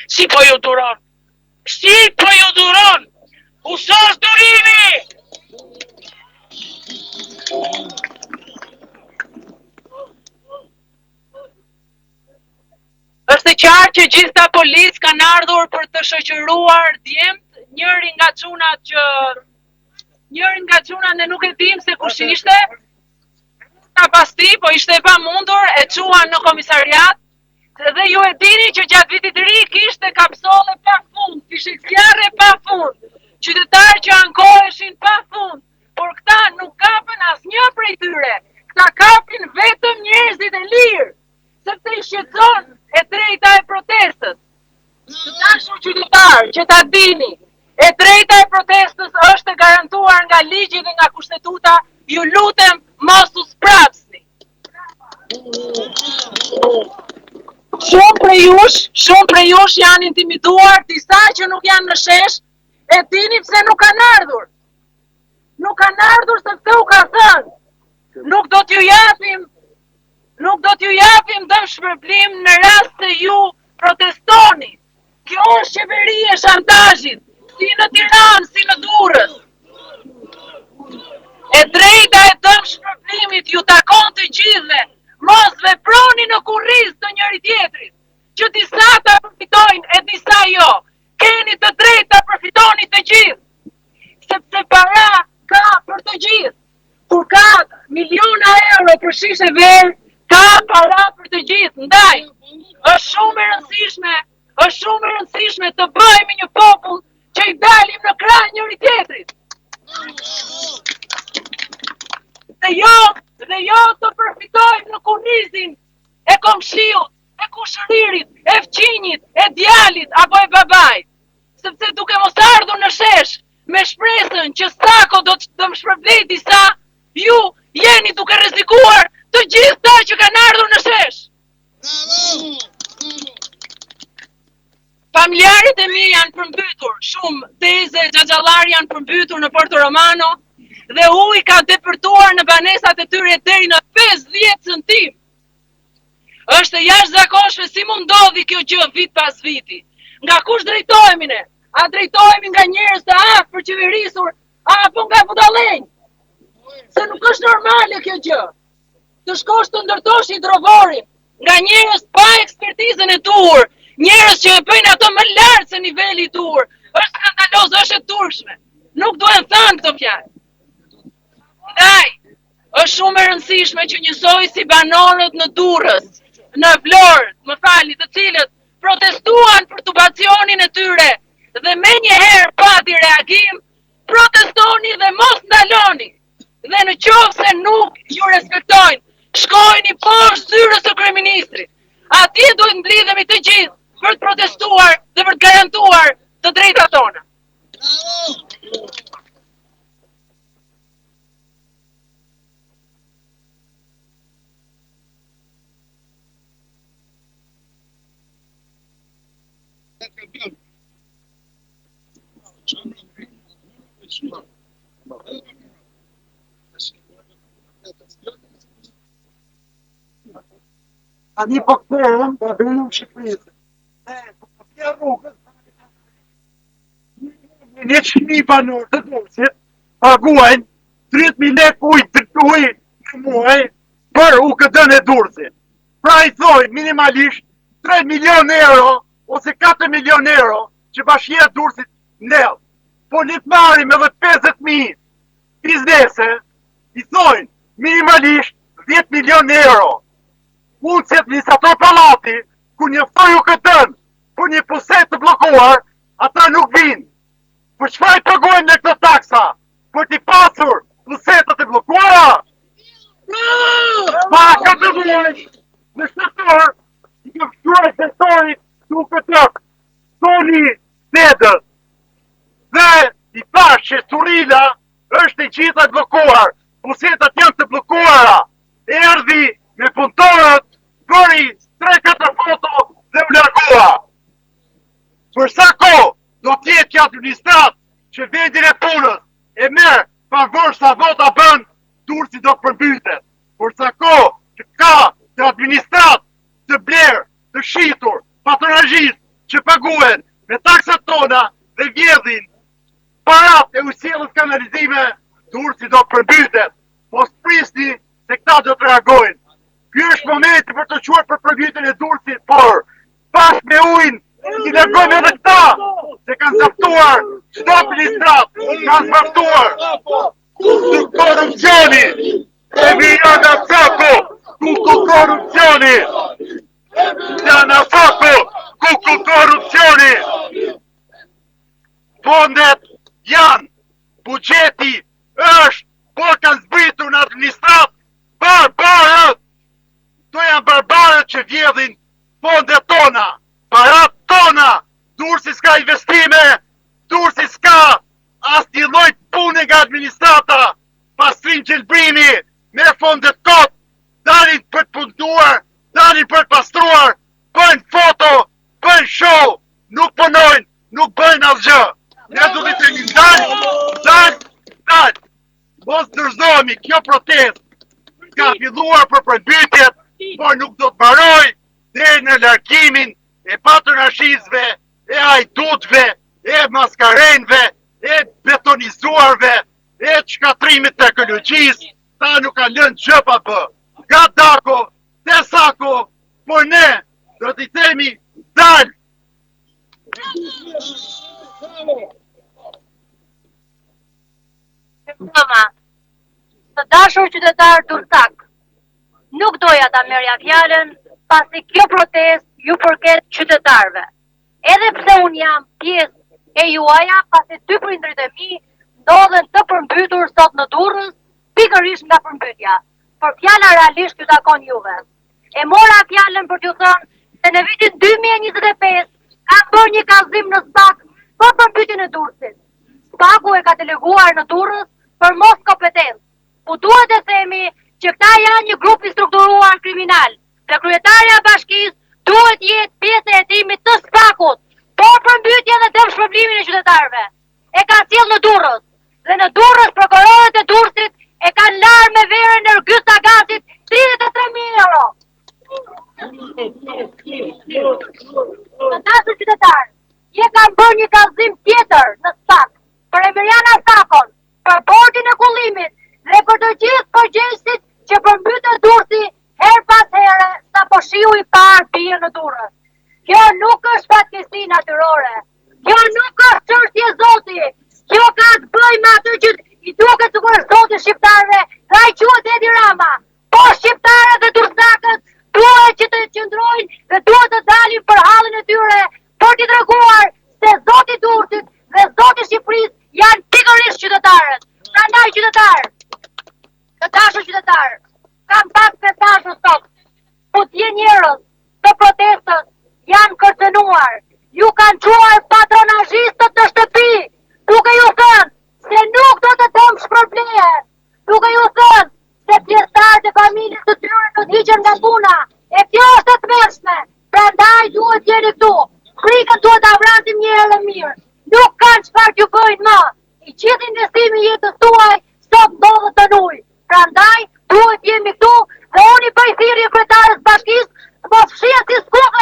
Si po ju duron? Si po ju duron? U sos durimi? Është e qartë që gjithë ta policë kanë ardhur për të shoqëruar djemt, njëri nga çunat ne nuk e dim se kush ishte. Ka pasti, po ishte e pamundur, e quan në komisariat. Dhe ju e dini që gjatë vitit të ri kishte kapsole pa fund, kishte zjarre pa fund, qytetarë që ankoheshin pa fund, por këta nuk kapën asnjë prej tyre, këta kapin vetëm njerëzit e lirë, sepse i shqetëson e drejta e protestës. Të dashur qytetarë, që ta dini, e drejta e protestës është e garantuar nga ligji dhe nga kushtetuta, ju lutem mos u sprapsni. Shumë prej jush janë intimiduar, disa që nuk janë në shesh, e dini pse nuk kanë ardhur. Nuk kanë ardhur sepse u ka thënë, nuk do t'ju japim dëmshpërblim në rast se ju protestoni. Kjo është qeveri e shantazhit, si në Tiranë, si në Durrës. E drejta e dëmshpërblimit ju takon të gjithëve. Mos veproni në kurriz të njëri tjetrit, që disa ta përfitojnë e disa jo. Keni të drejtë ta përfitoni të gjithë, sepse para ka për të gjithë. Kur ka miliona euro për shishe verë, ka para për të gjithë. Ndaj, është shumë e rëndësishme të bëjmë një popull që i dalim në krah njëri tjetrit. Dhe jo të përfitojmë në kurrizin e komshiut, e kushëririt, e fqinjit, e djalit apo e babait. Sepse duke mos ardhur në shesh me shpresën që sako do të më shpërblej disa, ju jeni duke rrezikuar të gjithë ta që kanë ardhur në shesh. Familjarët e mi janë përmbytur, shumë teze, xhaxhallar janë përmbytur në Porto Romano, dhe uji ka depërtuar në banesat e tyre deri në 50 centim. Është jashtëzakonshme si mund ndodhi kjo gjë vit pas viti. Nga kush drejtohemi ne? A drejtohemi nga njerëz të afër qeverisur apo nga budallënj? Se nuk është normale kjo gjë. Të shkosh të ndërtosh hidrovorin nga njerëz pa ekspertizën e duhur, njerëz që e bëjnë ato më lart se niveli i duhur. Është skandaloz, është e turpshme. Nuk duhen thënë këto fjalë. Ndaj, është shumë e rëndësishme që njësoj si banorët në Durrës, në Vlorë, të cilët protestuan për tubacionin e tyre dhe me njëherë pati reagim, protestoni dhe mos ndaloni. Dhe në qoftë se nuk ju respektojnë, shkojni poshtë zyrës së kryeministrit. Atje duhet mblidhemi të gjithë për të protestuar dhe për të garantuar të drejtat tona. Tani po kthehëm, po bëjmë në Shqipërisë. Po të rrugës, 100.000 banorë të Durrësit paguajnë 30.000 lekë ujë në muaj për UKD-n e Durrësit. Pra i thoi minimalisht 3 milion euro ose 4 milion euro që bashkia e Durrësit ndell. Po një të marrim edhe 50.000 biznese, i thojnë minimalisht 10 milion euro. Unë si administrator pallati, ku njoftoj UKD-n për një poset të blokuar, ata nuk vinë. Për çfarë pagojnë në këtë taksa? Për t'i pasur posetat e blokuara? Pa ka të vuaj, në shtator, i ka fshruar sektorit të UKD-s, Toni Dedës. Dhe i thash që Surila është e gjitha blokuar, posetat janë të blokuara. Erdhi me punëtorët, bëri 3-4 foto dhe u largua. Për sa kohë do t'jetë që administrat që vendin e punës e merë pavarësisht sa vota bën, Durrësi do të përmbytet. Për sa kohë që ka të administrat të blerë, të shitur, patronazhist, që paguen me taksat tona dhe vjedhin parat e usjellës kanalizime, Durrësi do përmbytet. Mos prisni se këta do të reagojnë. Ky është momenti për të quar për përmbytjen e Durrësit, por bashkë me ujin i largojmë edhe këta, se kanë zbatuar çdo administrat, kanë zbatuar korrupsioni. Emiliana Sako, ku korrupsioni. Emiliana Sako, ku korrupsioni. Fondet janë, buxheti është, po kanë zbritur në administrat barbarët. To janë barbarët që vjedhin fondet tona, parat tona. Durrësi s'ka investime, Durrësi s'ka asnjë lloj pune nga administrata. Pastrim qelbrimi me fondet tot, dalin për të punëtuar, dalin për të pastruar, bëjnë foto, bëjnë show, nuk punojnë, nuk bëjnë asgjë. Ne do të themi dal. Mos dorëzohemi, kjo protestë ka filluar për përmbytjet, por nuk do të mbaroj deri në largimin e patronazhistëve, e hajdutëve, e maskarenëve, e betonizuarve, e shkatrimit të ekologjisë. Ta nuk kanë lënë gjë pa bë. Nga Dako, te Sako, por ne do t'i themi dal. Të dashur qytetar Durrësak, nuk doja ta merrja fjalën pasi kjo protestë ju përket qytetarëve. Edhe pse unë jam pjesë e juaja, pasi dy prindrit e mi ndodhen të përmbytur sot në Durrës, pikërisht nga përmbytja. Por fjala realisht ju takon juve. E mora fjalën për t'ju thënë se në vitin 2025 kam bërë një kallëzim në SPAK për përmbytjen e Durrësit. SPAK-u e ka deleguar në Durrës për mos kompetencë. Po duhet të themi që këta janë një grup i strukturuar kriminal. Dhe kryetarja e bashkisë duhet jetë pjesë e hetimit të SPAK-ut, por përmbytjen dhe dëmshpërblimin e qytetarëve e ka sjellë në Durrës. Dhe në Durrës prokurorët e Durrësit e kanë larë me verën e Rgysta Gazit 33.000 euro. Të dashur qytetarë, je kanë bërë një kallëzim tjetër në SPAK për Emiliana Sakon, për bordin e kullimit dhe për të gjithë përgjegjësit që përmbytet Durrësi her pas here sa po shiu i parë bie në Durrës. Kjo nuk është fatkeqësi natyrore. Kjo nuk është çështje zoti. Kjo ka të bëjë me atë që i duket sikur është zoti shqiptarëve, dhe ai quhet Edi Rama. Po shqiptarët dhe durrësakët duhet që të qëndrojnë dhe duhet të dalin për hallin e tyre për t'i treguar se zoti i Durrësit dhe zoti i Shqipërisë janë pikërisht qytetarët. Prandaj qytetarë, të dashur qytetarë, kam pak mesazhe sot. Po t'je njerëz të protestës janë kërcënuar. Ju kanë quar patronazhistët në shtëpi, duke ju thënë se nuk do të dëmshpërblehen, duke ju thënë se pjesëtarët e familjes së tyre do të hiqen nga puna. E kjo është e tmerrshme. Prandaj duhet jeni këtu. Frikën duhet ta vrasim një herë mirë. Nuk kanë çfarë t'ju bëjnë më. I gjithë investimi i jetës tuaj sot ndodhet në ujë. Prandaj duhet jemi këtu dhe unë i bëj thirrje kryetarës bashkisë, mos fshihet si skuq